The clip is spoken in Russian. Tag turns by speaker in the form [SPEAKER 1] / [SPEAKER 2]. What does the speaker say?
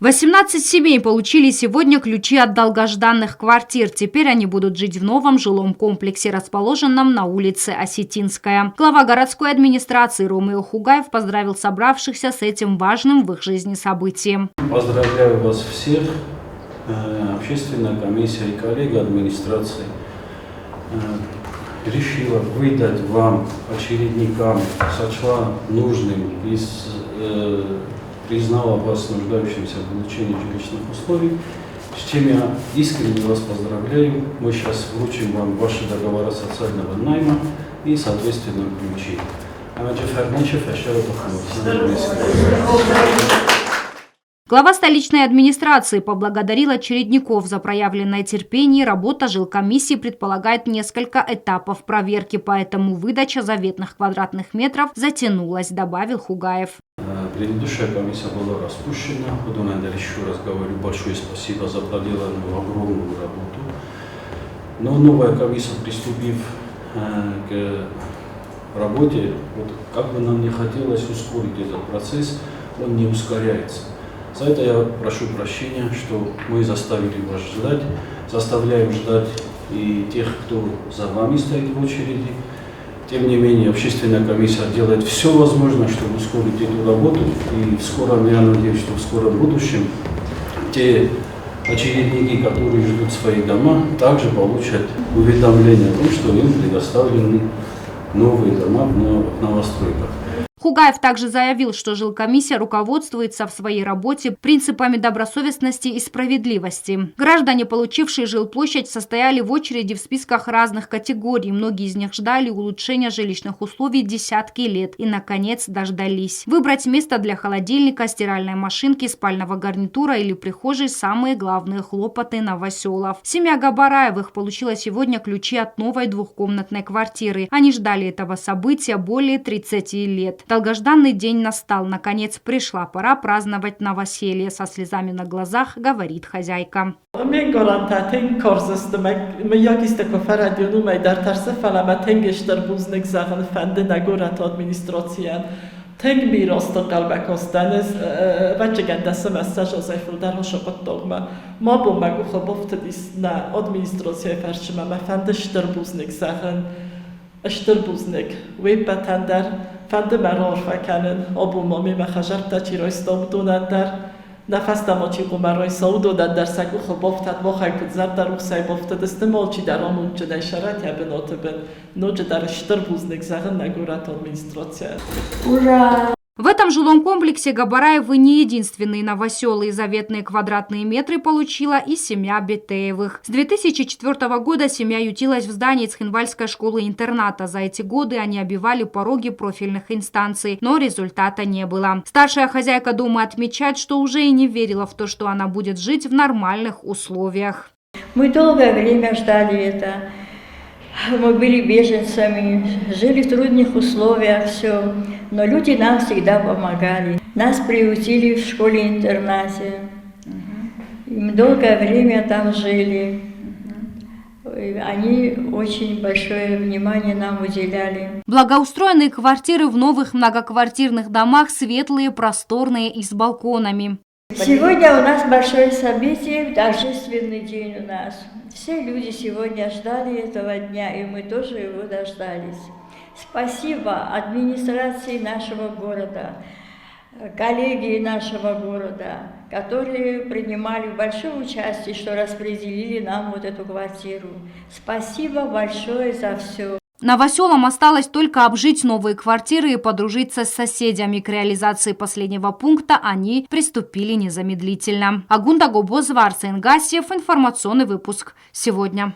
[SPEAKER 1] «18 семей получили сегодня ключи от долгожданных квартир. Теперь они будут жить в новом жилом комплексе, расположенном на улице Осетинская. Глава городской администрации Ромео Хугаев поздравил собравшихся с этим важным в их жизни событием.
[SPEAKER 2] Поздравляю вас всех, общественная комиссия и коллеги администрации решила выдать вам, очередникам, сочла нужным и признала вас нуждающимся в получении жилищных условий, с чем я искренне вас поздравляю. Мы сейчас вручим вам ваши договора социального найма и, соответственно, ключи.
[SPEAKER 1] Глава столичной администрации поблагодарил очередников за проявленное терпение. Работа жилкомиссии предполагает несколько этапов проверки, поэтому выдача заветных квадратных метров затянулась, добавил Хугаев.
[SPEAKER 2] Предыдущая комиссия была распущена. Еще раз говорю, большое спасибо за проделанную огромную работу. Но новая комиссия, приступив к работе, как бы нам не хотелось ускорить этот процесс, он не ускоряется. За это я прошу прощения, что мы заставили вас ждать, заставляем ждать и тех, кто за вами стоит в очереди. Тем не менее, общественная комиссия делает все возможное, чтобы ускорить эту работу. И в скором, я надеюсь, что в скором будущем те очередники, которые ждут свои дома, также получат уведомление о том, что им предоставлены новые дома в новостройках.
[SPEAKER 1] Хугаев также заявил, что жилкомиссия руководствуется в своей работе принципами добросовестности и справедливости. Граждане, получившие жилплощадь, состояли в очереди в списках разных категорий. Многие из них ждали улучшения жилищных условий десятки лет и, наконец, дождались. Выбрать место для холодильника, стиральной машинки, спального гарнитура или прихожей – самые главные хлопоты новоселов. Семья Габараевых получила сегодня ключи от новой двухкомнатной квартиры. Они ждали этого события более 30 лет. Долгожданный день настал. Наконец пришла пора праздновать новоселье. Со слезами на глазах говорит хозяйка.
[SPEAKER 3] Teng mirasztok qalbakostan, ez vacsegen deszem essas az Eifelder hasonlókma. Mabon meguchobowtedis na adminisztráció fersima, ma fende Störbuznik Sachen, Störbuznik, Webetender, fende Marar fekenen, abon mami mechajarta csirajsztabdonender, نفستم آچی قمرای سعود و در سگو خبافت ما خیلی زرد در روسای بافت دستم آچی در آمون چه شرط یا بنات بن نوچه در شتر بوزنک زغن نگورت администрация.
[SPEAKER 1] Ура! В этом жилом комплексе Габараевы не единственные новоселы. Заветные квадратные метры получила и семья Бетеевых. С 2004 года семья ютилась в здании Цхинвальской школы-интерната. За эти годы они обивали пороги профильных инстанций, но результата не было. Старшая хозяйка дома отмечает, что уже и не верила в то, что она будет жить в нормальных условиях.
[SPEAKER 4] Мы долгое время ждали это. Мы были беженцами, жили в трудных условиях, все. Но люди нам всегда помогали. Нас приютили в школе-интернате. Мы долгое время там жили. Они очень большое внимание нам уделяли.
[SPEAKER 1] Благоустроенные квартиры в новых многоквартирных домах светлые, просторные и с балконами.
[SPEAKER 4] Сегодня у нас большое событие, торжественный день у нас. Все люди сегодня ждали этого дня, и мы тоже его дождались. Спасибо администрации нашего города, коллеги нашего города, которые принимали большое участие, что распределили нам вот эту квартиру. Спасибо большое за все.
[SPEAKER 1] Новоселам осталось только обжить новые квартиры и подружиться с соседями. К реализации последнего пункта они приступили незамедлительно. Агунда Гобозова, Арсен Гасиев. Информационный выпуск сегодня.